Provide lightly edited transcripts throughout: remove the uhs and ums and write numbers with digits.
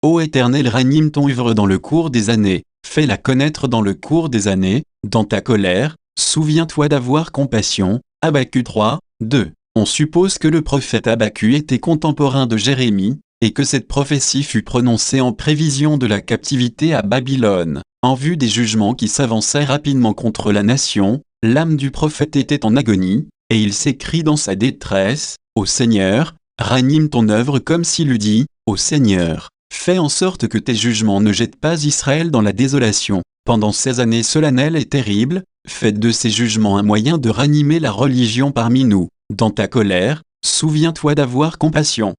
Ô Éternel, ranime ton œuvre dans le cours des années, fais-la connaître dans le cours des années, dans ta colère, souviens-toi d'avoir compassion. Habakkuk 3, 2. On suppose que le prophète Habakkuk était contemporain de Jérémie, et que cette prophétie fut prononcée en prévision de la captivité à Babylone. En vue des jugements qui s'avançaient rapidement contre la nation, l'âme du prophète était en agonie, et il s'écrie dans sa détresse, « Ô Seigneur, ranime ton œuvre » comme s'il eût dit, « Ô Seigneur, fais en sorte que tes jugements ne jettent pas Israël dans la désolation. Pendant ces années solennelles et terribles, faites de ces jugements un moyen de ranimer la religion parmi nous. Dans ta colère, souviens-toi d'avoir compassion. »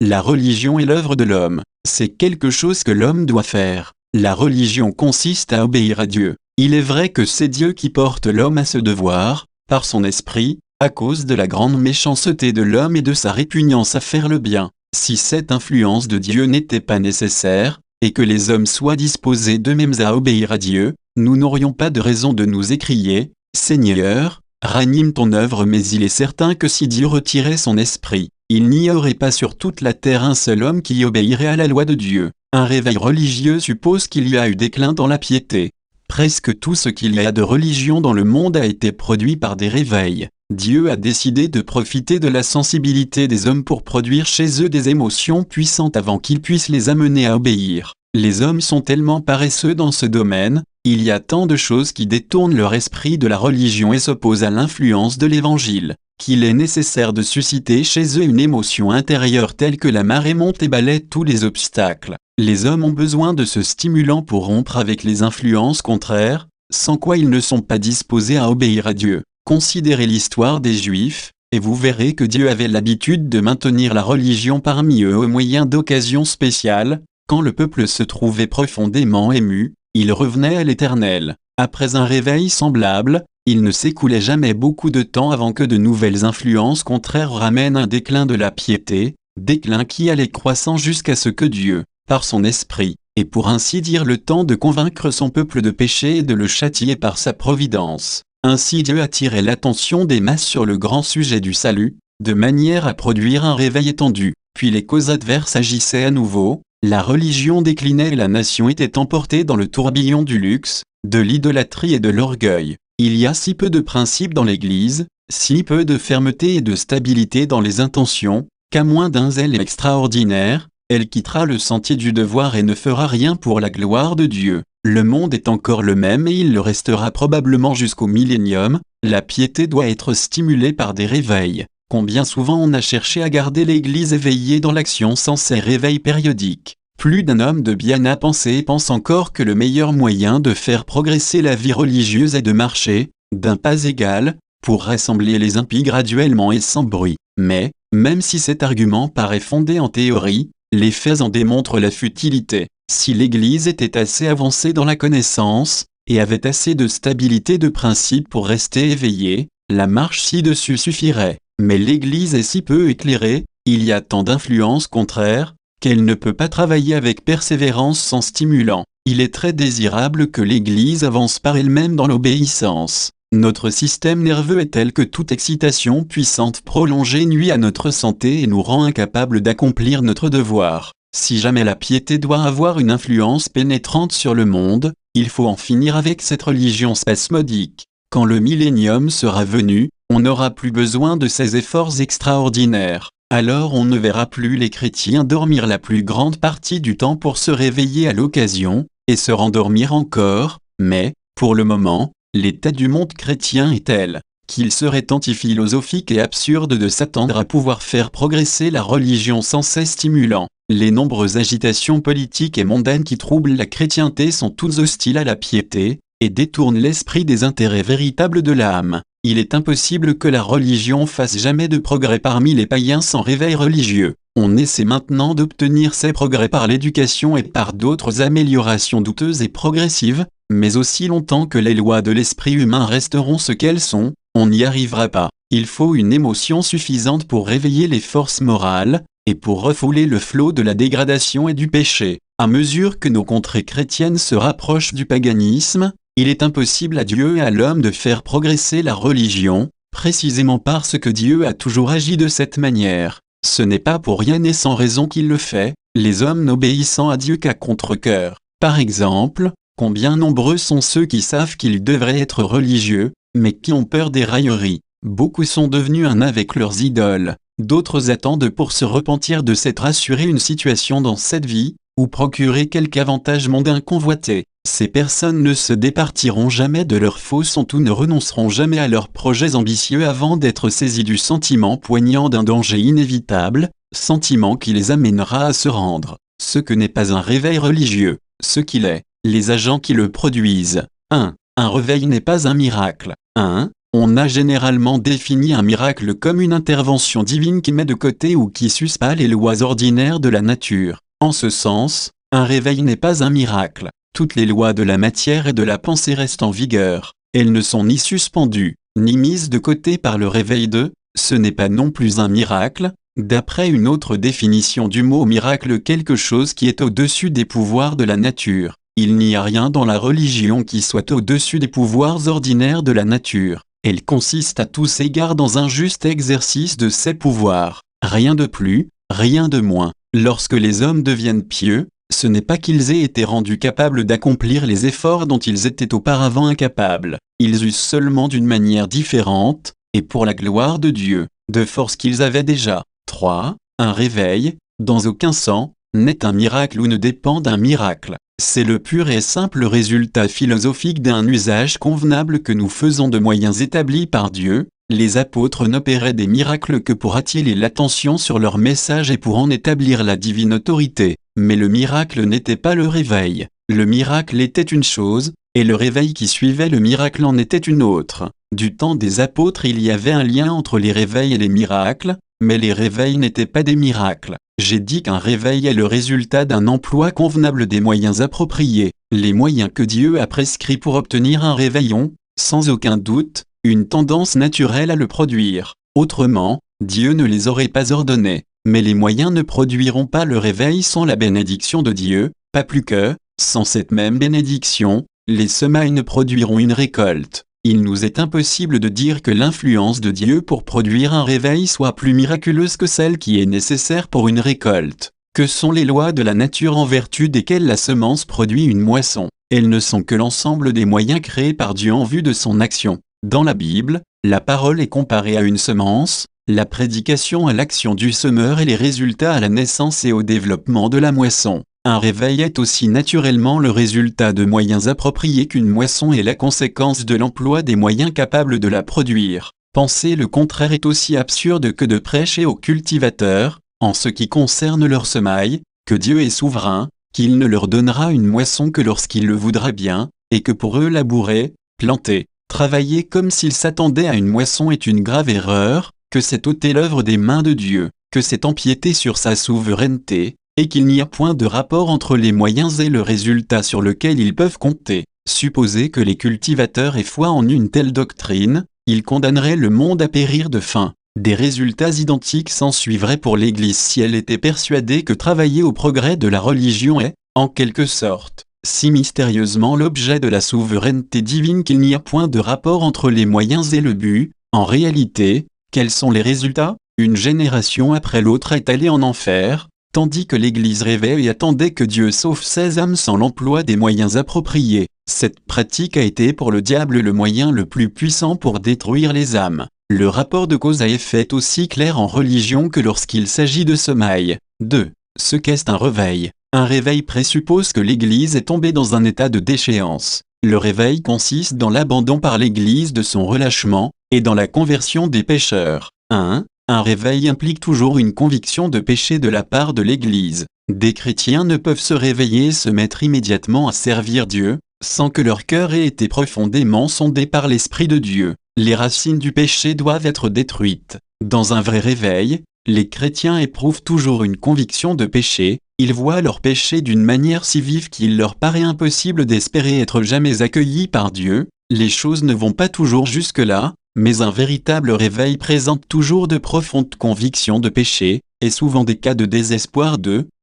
La religion est l'œuvre de l'homme. C'est quelque chose que l'homme doit faire. La religion consiste à obéir à Dieu. Il est vrai que c'est Dieu qui porte l'homme à ce devoir, par son esprit, à cause de la grande méchanceté de l'homme et de sa répugnance à faire le bien. Si cette influence de Dieu n'était pas nécessaire, et que les hommes soient disposés d'eux-mêmes à obéir à Dieu, nous n'aurions pas de raison de nous écrier « Seigneur, ranime ton œuvre » mais il est certain que si Dieu retirait son esprit, il n'y aurait pas sur toute la terre un seul homme qui obéirait à la loi de Dieu. Un réveil religieux suppose qu'il y a eu déclin dans la piété. Presque tout ce qu'il y a de religion dans le monde a été produit par des réveils. Dieu a décidé de profiter de la sensibilité des hommes pour produire chez eux des émotions puissantes avant qu'ils puissent les amener à obéir. Les hommes sont tellement paresseux dans ce domaine, il y a tant de choses qui détournent leur esprit de la religion et s'opposent à l'influence de l'Évangile, qu'il est nécessaire de susciter chez eux une émotion intérieure telle que la marée monte et balaie tous les obstacles. Les hommes ont besoin de ce stimulant pour rompre avec les influences contraires, sans quoi ils ne sont pas disposés à obéir à Dieu. Considérez l'histoire des Juifs, et vous verrez que Dieu avait l'habitude de maintenir la religion parmi eux au moyen d'occasions spéciales. Quand le peuple se trouvait profondément ému, il revenait à l'Éternel. Après un réveil semblable, il ne s'écoulait jamais beaucoup de temps avant que de nouvelles influences contraires ramènent un déclin de la piété, déclin qui allait croissant jusqu'à ce que Dieu, par son esprit, ait pour ainsi dire le temps de convaincre son peuple de péché et de le châtier par sa providence. Ainsi Dieu attirait l'attention des masses sur le grand sujet du salut, de manière à produire un réveil étendu. Puis les causes adverses agissaient à nouveau, la religion déclinait et la nation était emportée dans le tourbillon du luxe, de l'idolâtrie et de l'orgueil. Il y a si peu de principes dans l'Église, si peu de fermeté et de stabilité dans les intentions, qu'à moins d'un zèle extraordinaire, elle quittera le sentier du devoir et ne fera rien pour la gloire de Dieu. Le monde est encore le même et il le restera probablement jusqu'au millénium. La piété doit être stimulée par des réveils. Combien souvent on a cherché à garder l'Église éveillée dans l'action sans ces réveils périodiques. Plus d'un homme de bien a pensé et pense encore que le meilleur moyen de faire progresser la vie religieuse est de marcher, d'un pas égal, pour rassembler les impies graduellement et sans bruit. Mais, même si cet argument paraît fondé en théorie, les faits en démontrent la futilité. Si l'Église était assez avancée dans la connaissance, et avait assez de stabilité de principe pour rester éveillée, la marche ci-dessus suffirait. Mais l'Église est si peu éclairée, il y a tant d'influences contraires, qu'elle ne peut pas travailler avec persévérance sans stimulant. Il est très désirable que l'Église avance par elle-même dans l'obéissance. Notre système nerveux est tel que toute excitation puissante prolongée nuit à notre santé et nous rend incapables d'accomplir notre devoir. Si jamais la piété doit avoir une influence pénétrante sur le monde, il faut en finir avec cette religion spasmodique. Quand le millénium sera venu, on n'aura plus besoin de ces efforts extraordinaires. Alors on ne verra plus les chrétiens dormir la plus grande partie du temps pour se réveiller à l'occasion, et se rendormir encore, mais, pour le moment, l'état du monde chrétien est tel qu'il serait antiphilosophique et absurde de s'attendre à pouvoir faire progresser la religion sans ces stimulants. Les nombreuses agitations politiques et mondaines qui troublent la chrétienté sont toutes hostiles à la piété, et détournent l'esprit des intérêts véritables de l'âme. Il est impossible que la religion fasse jamais de progrès parmi les païens sans réveil religieux. On essaie maintenant d'obtenir ces progrès par l'éducation et par d'autres améliorations douteuses et progressives, mais aussi longtemps que les lois de l'esprit humain resteront ce qu'elles sont, on n'y arrivera pas. Il faut une émotion suffisante pour réveiller les forces morales, et pour refouler le flot de la dégradation et du péché. À mesure que nos contrées chrétiennes se rapprochent du paganisme, il est impossible à Dieu et à l'homme de faire progresser la religion, précisément parce que Dieu a toujours agi de cette manière. Ce n'est pas pour rien et sans raison qu'il le fait, les hommes n'obéissant à Dieu qu'à contre-cœur. Par exemple, combien nombreux sont ceux qui savent qu'ils devraient être religieux, mais qui ont peur des railleries. Beaucoup sont devenus un avec leurs idoles. D'autres attendent pour se repentir de s'être assuré une situation dans cette vie, ou procurer quelque avantage mondain convoité. Ces personnes ne se départiront jamais de leurs faux sont ou ne renonceront jamais à leurs projets ambitieux avant d'être saisis du sentiment poignant d'un danger inévitable, sentiment qui les amènera à se rendre. Ce que n'est pas un réveil religieux, ce qu'il est, les agents qui le produisent. 1. Un réveil n'est pas un miracle. 1. On a généralement défini un miracle comme une intervention divine qui met de côté ou qui suspend les lois ordinaires de la nature. En ce sens, un réveil n'est pas un miracle. Toutes les lois de la matière et de la pensée restent en vigueur. Elles ne sont ni suspendues, ni mises de côté par le réveil de « ce n'est pas non plus un miracle », d'après une autre définition du mot miracle, quelque chose qui est au-dessus des pouvoirs de la nature. Il n'y a rien dans la religion qui soit au-dessus des pouvoirs ordinaires de la nature. Elle consiste à tous égards dans un juste exercice de ses pouvoirs. Rien de plus, rien de moins. Lorsque les hommes deviennent pieux, ce n'est pas qu'ils aient été rendus capables d'accomplir les efforts dont ils étaient auparavant incapables. Ils usent seulement d'une manière différente, et pour la gloire de Dieu, de force qu'ils avaient déjà. 3. Un réveil, dans aucun sens, n'est un miracle ou ne dépend d'un miracle. C'est le pur et simple résultat philosophique d'un usage convenable que nous faisons de moyens établis par Dieu. Les apôtres n'opéraient des miracles que pour attirer l'attention sur leur message et pour en établir la divine autorité. Mais le miracle n'était pas le réveil. Le miracle était une chose, et le réveil qui suivait le miracle en était une autre. Du temps des apôtres, il y avait un lien entre les réveils et les miracles, mais les réveils n'étaient pas des miracles. J'ai dit qu'un réveil est le résultat d'un emploi convenable des moyens appropriés. Les moyens que Dieu a prescrits pour obtenir un réveil ont, sans aucun doute, une tendance naturelle à le produire. Autrement, Dieu ne les aurait pas ordonnés. Mais les moyens ne produiront pas le réveil sans la bénédiction de Dieu, pas plus que, sans cette même bénédiction, les semailles ne produiront une récolte. Il nous est impossible de dire que l'influence de Dieu pour produire un réveil soit plus miraculeuse que celle qui est nécessaire pour une récolte. Que sont les lois de la nature en vertu desquelles la semence produit une moisson? Elles ne sont que l'ensemble des moyens créés par Dieu en vue de son action. Dans la Bible, la parole est comparée à une semence, la prédication à l'action du semeur et les résultats à la naissance et au développement de la moisson. Un réveil est aussi naturellement le résultat de moyens appropriés qu'une moisson est la conséquence de l'emploi des moyens capables de la produire. Penser le contraire est aussi absurde que de prêcher aux cultivateurs, en ce qui concerne leur semaille, que Dieu est souverain, qu'il ne leur donnera une moisson que lorsqu'il le voudra bien, et que pour eux labourer, planter, travailler comme s'ils s'attendaient à une moisson est une grave erreur, que c'est ôter l'œuvre des mains de Dieu, que c'est empiéter sur sa souveraineté, et qu'il n'y a point de rapport entre les moyens et le résultat sur lequel ils peuvent compter. Supposer que les cultivateurs aient foi en une telle doctrine, ils condamneraient le monde à périr de faim. Des résultats identiques s'ensuivraient pour l'Église si elle était persuadée que travailler au progrès de la religion est, en quelque sorte, si mystérieusement l'objet de la souveraineté divine qu'il n'y a point de rapport entre les moyens et le but. En réalité, quels sont les résultats? Une génération après l'autre est allée en enfer, tandis que l'Église rêvait et attendait que Dieu sauve ses âmes sans l'emploi des moyens appropriés. Cette pratique a été pour le diable le moyen le plus puissant pour détruire les âmes. Le rapport de cause à effet est aussi clair en religion que lorsqu'il s'agit de semailles. 2. Ce qu'est un réveil. Un réveil présuppose que l'Église est tombée dans un état de déchéance. Le réveil consiste dans l'abandon par l'Église de son relâchement, et dans la conversion des pécheurs. 1. Un réveil implique toujours une conviction de péché de la part de l'Église. Des chrétiens ne peuvent se réveiller et se mettre immédiatement à servir Dieu, sans que leur cœur ait été profondément sondé par l'Esprit de Dieu. Les racines du péché doivent être détruites. Dans un vrai réveil, les chrétiens éprouvent toujours une conviction de péché, ils voient leur péché d'une manière si vive qu'il leur paraît impossible d'espérer être jamais accueillis par Dieu. Les choses ne vont pas toujours jusque-là, mais un véritable réveil présente toujours de profondes convictions de péché, et souvent des cas de désespoir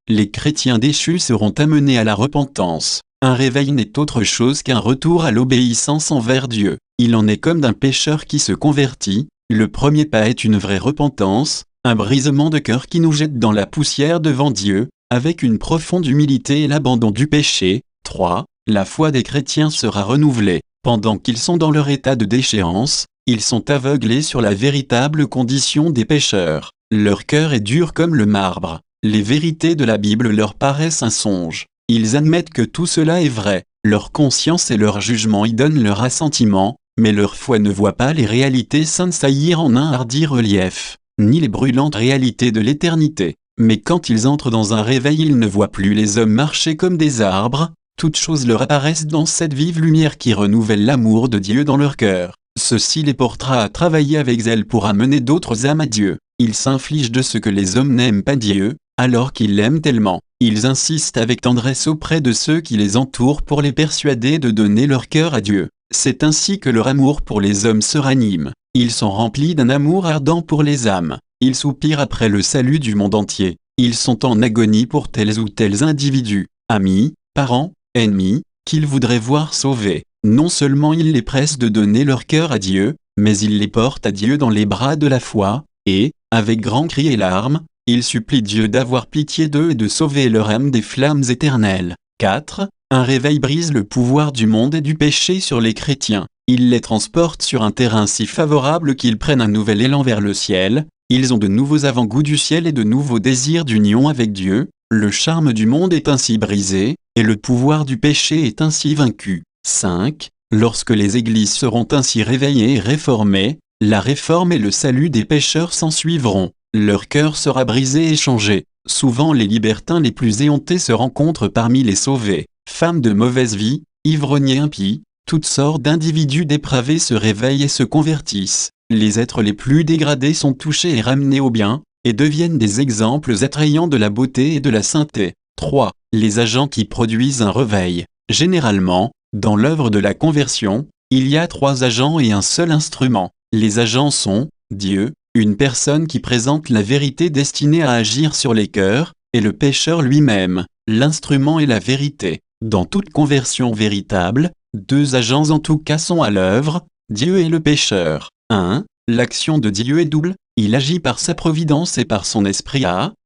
les chrétiens déchus seront amenés à la repentance. Un réveil n'est autre chose qu'un retour à l'obéissance envers Dieu. Il en est comme d'un pécheur qui se convertit. Le premier pas est une vraie repentance, un brisement de cœur qui nous jette dans la poussière devant Dieu, avec une profonde humilité et l'abandon du péché. 3. La foi des chrétiens sera renouvelée. Pendant qu'ils sont dans leur état de déchéance, ils sont aveuglés sur la véritable condition des pécheurs. Leur cœur est dur comme le marbre. Les vérités de la Bible leur paraissent un songe. Ils admettent que tout cela est vrai. Leur conscience et leur jugement y donnent leur assentiment, mais leur foi ne voit pas les réalités saintes saillir en un hardi relief, ni les brûlantes réalités de l'éternité. Mais quand ils entrent dans un réveil, ils ne voient plus les hommes marcher comme des arbres. Toutes choses leur apparaissent dans cette vive lumière qui renouvelle l'amour de Dieu dans leur cœur. Ceci les portera à travailler avec zèle pour amener d'autres âmes à Dieu. Ils s'infligent de ce que les hommes n'aiment pas Dieu, alors qu'ils l'aiment tellement. Ils insistent avec tendresse auprès de ceux qui les entourent pour les persuader de donner leur cœur à Dieu. C'est ainsi que leur amour pour les hommes se ranime. Ils sont remplis d'un amour ardent pour les âmes. Ils soupirent après le salut du monde entier. Ils sont en agonie pour tels ou tels individus, amis, parents, ennemis, qu'ils voudraient voir sauvés. Non seulement ils les pressent de donner leur cœur à Dieu, mais ils les portent à Dieu dans les bras de la foi, et, avec grands cris et larmes, ils supplient Dieu d'avoir pitié d'eux et de sauver leur âme des flammes éternelles. 4. Un réveil brise le pouvoir du monde et du péché sur les chrétiens. Il les transporte sur un terrain si favorable qu'ils prennent un nouvel élan vers le ciel. Ils ont de nouveaux avant-goûts du ciel et de nouveaux désirs d'union avec Dieu. Le charme du monde est ainsi brisé, et le pouvoir du péché est ainsi vaincu. 5. Lorsque les églises seront ainsi réveillées et réformées, la réforme et le salut des pécheurs s'ensuivront. Leur cœur sera brisé et changé. Souvent les libertins les plus éhontés se rencontrent parmi les sauvés. Femmes de mauvaise vie, ivrogniers impies, toutes sortes d'individus dépravés se réveillent et se convertissent. Les êtres les plus dégradés sont touchés et ramenés au bien, et deviennent des exemples attrayants de la beauté et de la sainteté. 3. Les agents qui produisent un réveil. Généralement, dans l'œuvre de la conversion, il y a 3 agents et un seul instrument. Les agents sont Dieu, une personne qui présente la vérité destinée à agir sur les cœurs, et le pécheur lui-même. L'instrument est la vérité. Dans toute conversion véritable, 2 agents en tout cas sont à l'œuvre, Dieu et le pécheur. 1. L'action de Dieu est double, il agit par sa providence et par son esprit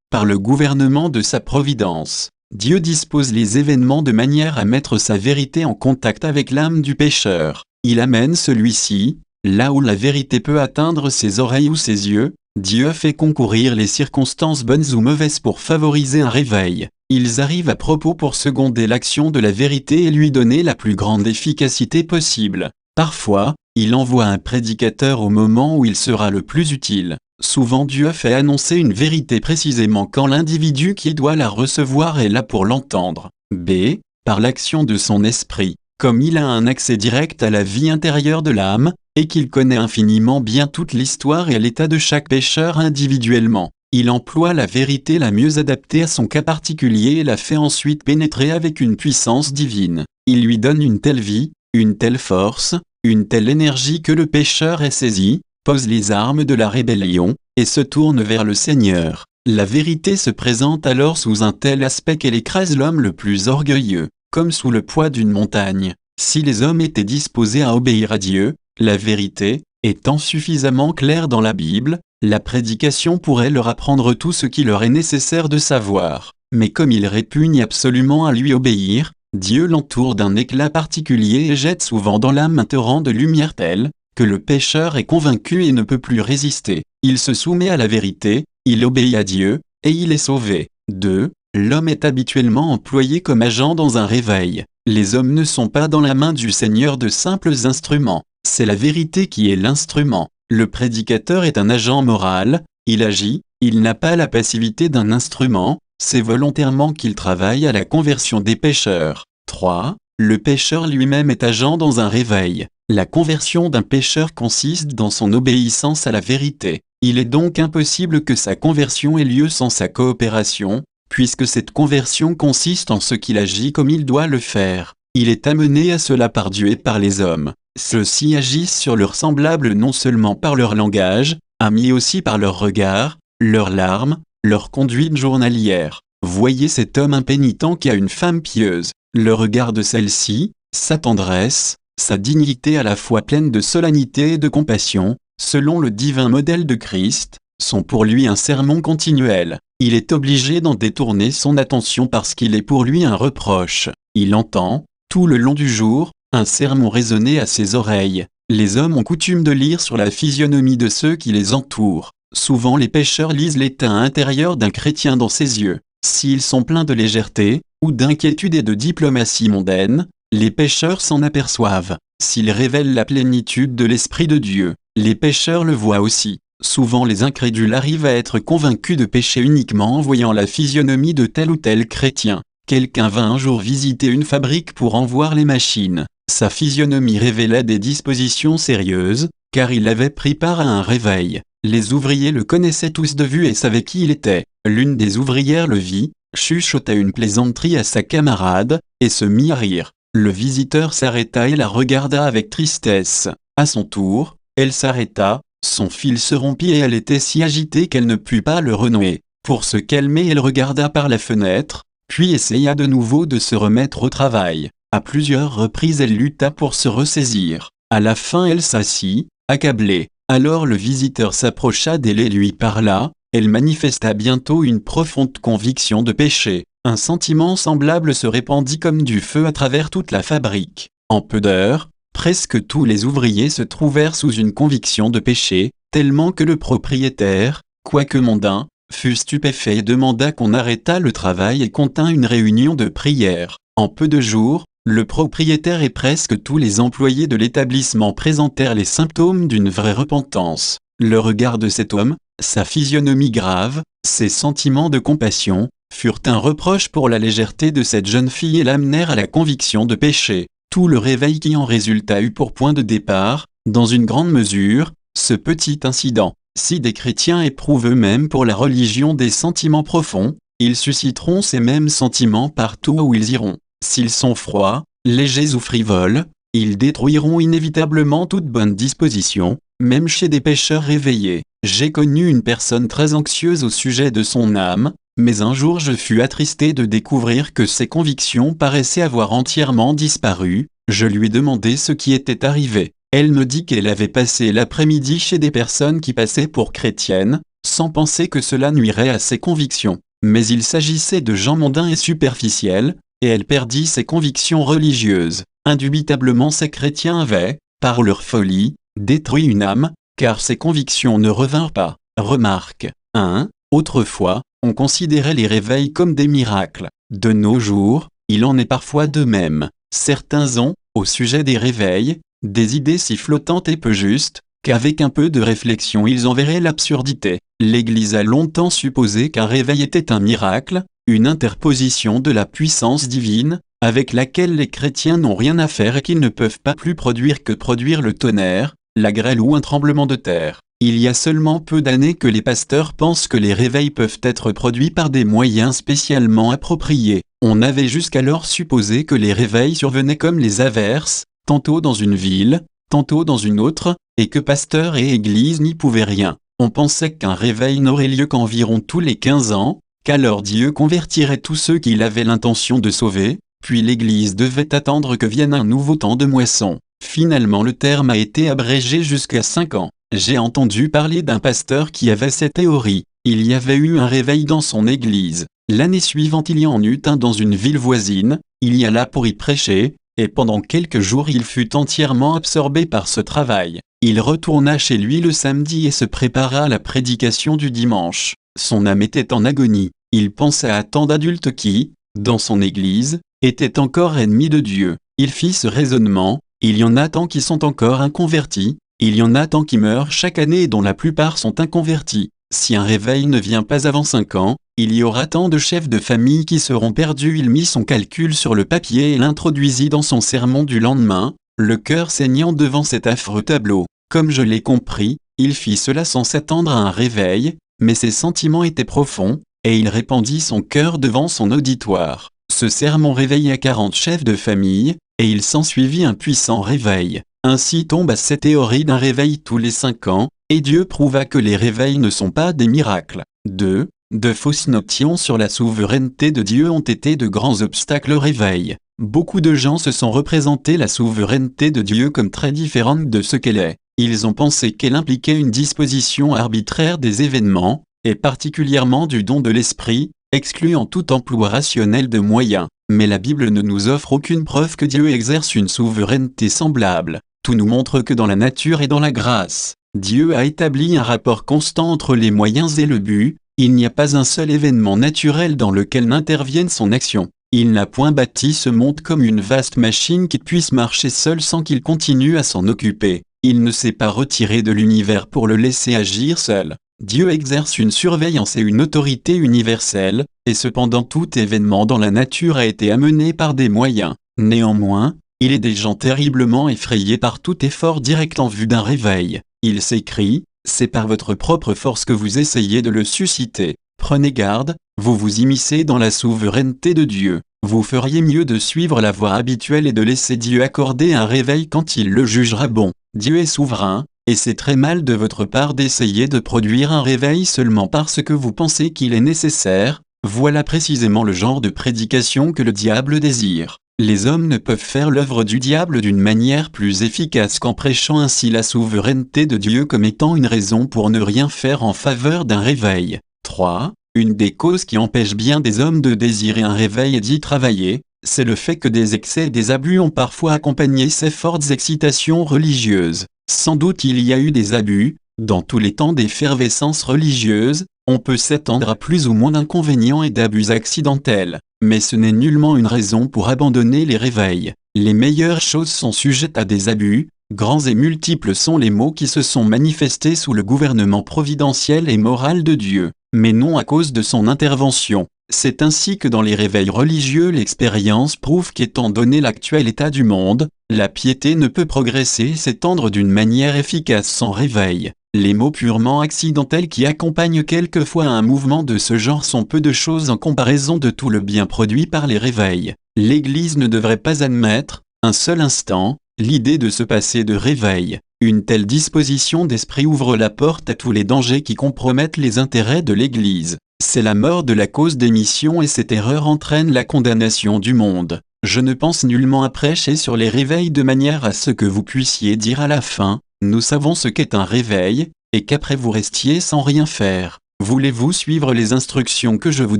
par le gouvernement de sa providence. Dieu dispose les événements de manière à mettre sa vérité en contact avec l'âme du pécheur. Il amène celui-ci, là où la vérité peut atteindre ses oreilles ou ses yeux. Dieu fait concourir les circonstances bonnes ou mauvaises pour favoriser un réveil. Ils arrivent à propos pour seconder l'action de la vérité et lui donner la plus grande efficacité possible. Parfois, il envoie un prédicateur au moment où il sera le plus utile. Souvent Dieu fait annoncer une vérité précisément quand l'individu qui doit la recevoir est là pour l'entendre. B. Par l'action de son esprit. Comme il a un accès direct à la vie intérieure de l'âme, et qu'il connaît infiniment bien toute l'histoire et l'état de chaque pécheur individuellement, il emploie la vérité la mieux adaptée à son cas particulier et la fait ensuite pénétrer avec une puissance divine. Il lui donne une telle vie, une telle force, une telle énergie que le pécheur est saisi, pose les armes de la rébellion, et se tourne vers le Seigneur. La vérité se présente alors sous un tel aspect qu'elle écrase l'homme le plus orgueilleux, comme sous le poids d'une montagne. Si les hommes étaient disposés à obéir à Dieu, la vérité, étant suffisamment claire dans la Bible, la prédication pourrait leur apprendre tout ce qui leur est nécessaire de savoir. Mais comme ils répugnent absolument à lui obéir, Dieu l'entoure d'un éclat particulier et jette souvent dans l'âme un torrent de lumière tel que le pécheur est convaincu et ne peut plus résister. Il se soumet à la vérité, il obéit à Dieu, et il est sauvé. 2. L'homme est habituellement employé comme agent dans un réveil. Les hommes ne sont pas dans la main du Seigneur de simples instruments. C'est la vérité qui est l'instrument. Le prédicateur est un agent moral, il agit, il n'a pas la passivité d'un instrument, c'est volontairement qu'il travaille à la conversion des pécheurs. 3. Le pécheur lui-même est agent dans un réveil. La conversion d'un pécheur consiste dans son obéissance à la vérité. Il est donc impossible que sa conversion ait lieu sans sa coopération, puisque cette conversion consiste en ce qu'il agit comme il doit le faire. Il est amené à cela par Dieu et par les hommes. Ceux-ci agissent sur leurs semblables non seulement par leur langage, mais aussi par leurs regards, leurs larmes, leur conduite journalière. Voyez cet homme impénitent qui a une femme pieuse. Le regard de celle-ci, sa tendresse, sa dignité à la fois pleine de solennité et de compassion, selon le divin modèle de Christ, sont pour lui un sermon continuel. il est obligé d'en détourner son attention parce qu'il est pour lui un reproche. Il entend, tout le long du jour, un sermon résonner à ses oreilles. Les hommes ont coutume de lire sur la physionomie de ceux qui les entourent. Souvent les pécheurs lisent l'état intérieur d'un chrétien dans ses yeux. S'ils sont pleins de légèreté, ou d'inquiétude et de diplomatie mondaine, les pécheurs s'en aperçoivent. S'ils révèlent la plénitude de l'Esprit de Dieu, les pécheurs le voient aussi. Souvent les incrédules arrivent à être convaincus de pécher uniquement en voyant la physionomie de tel ou tel chrétien. Quelqu'un vint un jour visiter une fabrique pour en voir les machines. Sa physionomie révélait des dispositions sérieuses, car il avait pris part à un réveil. Les ouvriers le connaissaient tous de vue et savaient qui il était. L'une des ouvrières le vit, chuchota une plaisanterie à sa camarade, et se mit à rire. Le visiteur s'arrêta et la regarda avec tristesse. À son tour, elle s'arrêta, son fil se rompit et elle était si agitée qu'elle ne put pas le renouer. Pour se calmer, elle regarda par la fenêtre, puis essaya de nouveau de se remettre au travail. À plusieurs reprises elle lutta pour se ressaisir. À la fin elle s'assit, accablée. Alors le visiteur s'approcha d'elle et lui parla. Elle manifesta bientôt une profonde conviction de péché. Un sentiment semblable se répandit comme du feu à travers toute la fabrique. En peu d'heures, presque tous les ouvriers se trouvèrent sous une conviction de péché, tellement que le propriétaire, quoique mondain, fut stupéfait et demanda qu'on arrêtât le travail et contint une réunion de prière. En peu de jours, le propriétaire et presque tous les employés de l'établissement présentèrent les symptômes d'une vraie repentance. Le regard de cet homme, sa physionomie grave, ses sentiments de compassion, furent un reproche pour la légèreté de cette jeune fille et l'amenèrent à la conviction de péché. Tout le réveil qui en résulta eut pour point de départ, dans une grande mesure, ce petit incident. Si des chrétiens éprouvent eux-mêmes pour la religion des sentiments profonds, ils susciteront ces mêmes sentiments partout où ils iront. S'ils sont froids, légers ou frivoles, ils détruiront inévitablement toute bonne disposition, même chez des pécheurs réveillés. J'ai connu une personne très anxieuse au sujet de son âme, mais un jour je fus attristé de découvrir que ses convictions paraissaient avoir entièrement disparu. Je lui ai demandé ce qui était arrivé. Elle me dit qu'elle avait passé l'après-midi chez des personnes qui passaient pour chrétiennes, sans penser que cela nuirait à ses convictions. Mais il s'agissait de gens mondains et superficiels, et elle perdit ses convictions religieuses. Indubitablement ces chrétiens avaient, par leur folie, détruit une âme, car ses convictions ne revinrent pas. Remarque 1. Autrefois, on considérait les réveils comme des miracles. De nos jours, il en est parfois de même. Certains ont, au sujet des réveils, des idées si flottantes et peu justes, qu'avec un peu de réflexion ils en verraient l'absurdité. L'Église a longtemps supposé qu'un réveil était un miracle, une interposition de la puissance divine, avec laquelle les chrétiens n'ont rien à faire et qu'ils ne peuvent pas plus produire que produire le tonnerre, la grêle ou un tremblement de terre. Il y a seulement peu d'années que les pasteurs pensent que les réveils peuvent être produits par des moyens spécialement appropriés. On avait jusqu'alors supposé que les réveils survenaient comme les averses, tantôt dans une ville, tantôt dans une autre, et que pasteurs et églises n'y pouvaient rien. On pensait qu'un réveil n'aurait lieu qu'environ tous les 15 ans, qu'alors Dieu convertirait tous ceux qu'il avait l'intention de sauver, puis l'Église devait attendre que vienne un nouveau temps de moisson. Finalement le terme a été abrégé jusqu'à 5 ans. J'ai entendu parler d'un pasteur qui avait cette théorie. Il y avait eu un réveil dans son église. L'année suivante il y en eut un dans une ville voisine, il y alla pour y prêcher, et pendant quelques jours il fut entièrement absorbé par ce travail. Il retourna chez lui le samedi et se prépara à la prédication du dimanche. Son âme était en agonie. Il pensa à tant d'adultes qui, dans son église, étaient encore ennemis de Dieu. Il fit ce raisonnement, il y en a tant qui sont encore inconvertis, il y en a tant qui meurent chaque année et dont la plupart sont inconvertis. Si un réveil ne vient pas avant 5 ans, il y aura tant de chefs de famille qui seront perdus. Il mit son calcul sur le papier et l'introduisit dans son sermon du lendemain, le cœur saignant devant cet affreux tableau. Comme je l'ai compris, il fit cela sans s'attendre à un réveil, mais ses sentiments étaient profonds, et il répandit son cœur devant son auditoire. Ce sermon réveilla 40 chefs de famille, et il s'ensuivit un puissant réveil. Ainsi tomba cette théorie d'un réveil tous les 5 ans, et Dieu prouva que les réveils ne sont pas des miracles. 2. De fausses notions sur la souveraineté de Dieu ont été de grands obstacles au réveil. Beaucoup de gens se sont représenté la souveraineté de Dieu comme très différente de ce qu'elle est. Ils ont pensé qu'elle impliquait une disposition arbitraire des événements, et particulièrement du don de l'esprit, excluant tout emploi rationnel de moyens. Mais la Bible ne nous offre aucune preuve que Dieu exerce une souveraineté semblable. Tout nous montre que dans la nature et dans la grâce, Dieu a établi un rapport constant entre les moyens et le but. Il n'y a pas un seul événement naturel dans lequel n'intervienne son action. Il n'a point bâti ce monde comme une vaste machine qui puisse marcher seule sans qu'il continue à s'en occuper. Il ne s'est pas retiré de l'univers pour le laisser agir seul. Dieu exerce une surveillance et une autorité universelle, et cependant tout événement dans la nature a été amené par des moyens. Néanmoins, il est des gens terriblement effrayés par tout effort direct en vue d'un réveil. Il s'écrie, c'est par votre propre force que vous essayez de le susciter. Prenez garde, vous vous immiscez dans la souveraineté de Dieu. Vous feriez mieux de suivre la voie habituelle et de laisser Dieu accorder un réveil quand il le jugera bon. Dieu est souverain, et c'est très mal de votre part d'essayer de produire un réveil seulement parce que vous pensez qu'il est nécessaire. Voilà précisément le genre de prédication que le diable désire. Les hommes ne peuvent faire l'œuvre du diable d'une manière plus efficace qu'en prêchant ainsi la souveraineté de Dieu comme étant une raison pour ne rien faire en faveur d'un réveil. 3. Une des causes qui empêchent bien des hommes de désirer un réveil et d'y travailler, c'est le fait que des excès et des abus ont parfois accompagné ces fortes excitations religieuses. Sans doute il y a eu des abus, dans tous les temps d'effervescence religieuse, on peut s'attendre à plus ou moins d'inconvénients et d'abus accidentels, mais ce n'est nullement une raison pour abandonner les réveils. Les meilleures choses sont sujettes à des abus, grands et multiples sont les maux qui se sont manifestés sous le gouvernement providentiel et moral de Dieu, mais non à cause de son intervention. C'est ainsi que dans les réveils religieux l'expérience prouve qu'étant donné l'actuel état du monde, la piété ne peut progresser et s'étendre d'une manière efficace sans réveil. Les maux purement accidentels qui accompagnent quelquefois un mouvement de ce genre sont peu de choses en comparaison de tout le bien produit par les réveils. L'Église ne devrait pas admettre, un seul instant, l'idée de se passer de réveil. Une telle disposition d'esprit ouvre la porte à tous les dangers qui compromettent les intérêts de l'Église. C'est la mort de la cause d'émission et cette erreur entraîne la condamnation du monde. Je ne pense nullement à prêcher sur les réveils de manière à ce que vous puissiez dire à la fin, nous savons ce qu'est un réveil, et qu'après vous restiez sans rien faire. Voulez-vous suivre les instructions que je vous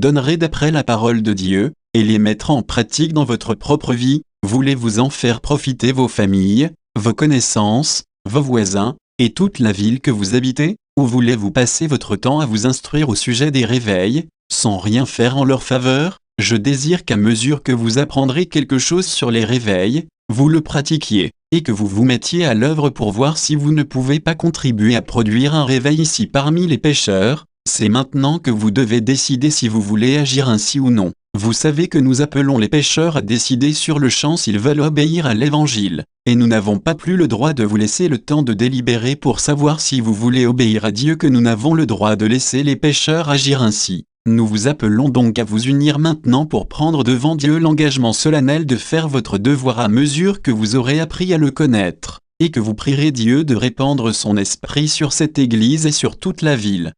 donnerai d'après la parole de Dieu, et les mettre en pratique dans votre propre vie? Voulez-vous en faire profiter vos familles, vos connaissances, vos voisins, et toute la ville que vous habitez? Ou voulez-vous passer votre temps à vous instruire au sujet des réveils, sans rien faire en leur faveur? Je désire qu'à mesure que vous apprendrez quelque chose sur les réveils, vous le pratiquiez, et que vous vous mettiez à l'œuvre pour voir si vous ne pouvez pas contribuer à produire un réveil ici parmi les pécheurs. C'est maintenant que vous devez décider si vous voulez agir ainsi ou non. Vous savez que nous appelons les pécheurs à décider sur le champ s'ils veulent obéir à l'Évangile, et nous n'avons pas plus le droit de vous laisser le temps de délibérer pour savoir si vous voulez obéir à Dieu que nous n'avons le droit de laisser les pécheurs agir ainsi. Nous vous appelons donc à vous unir maintenant pour prendre devant Dieu l'engagement solennel de faire votre devoir à mesure que vous aurez appris à le connaître, et que vous prierez Dieu de répandre son esprit sur cette Église et sur toute la ville.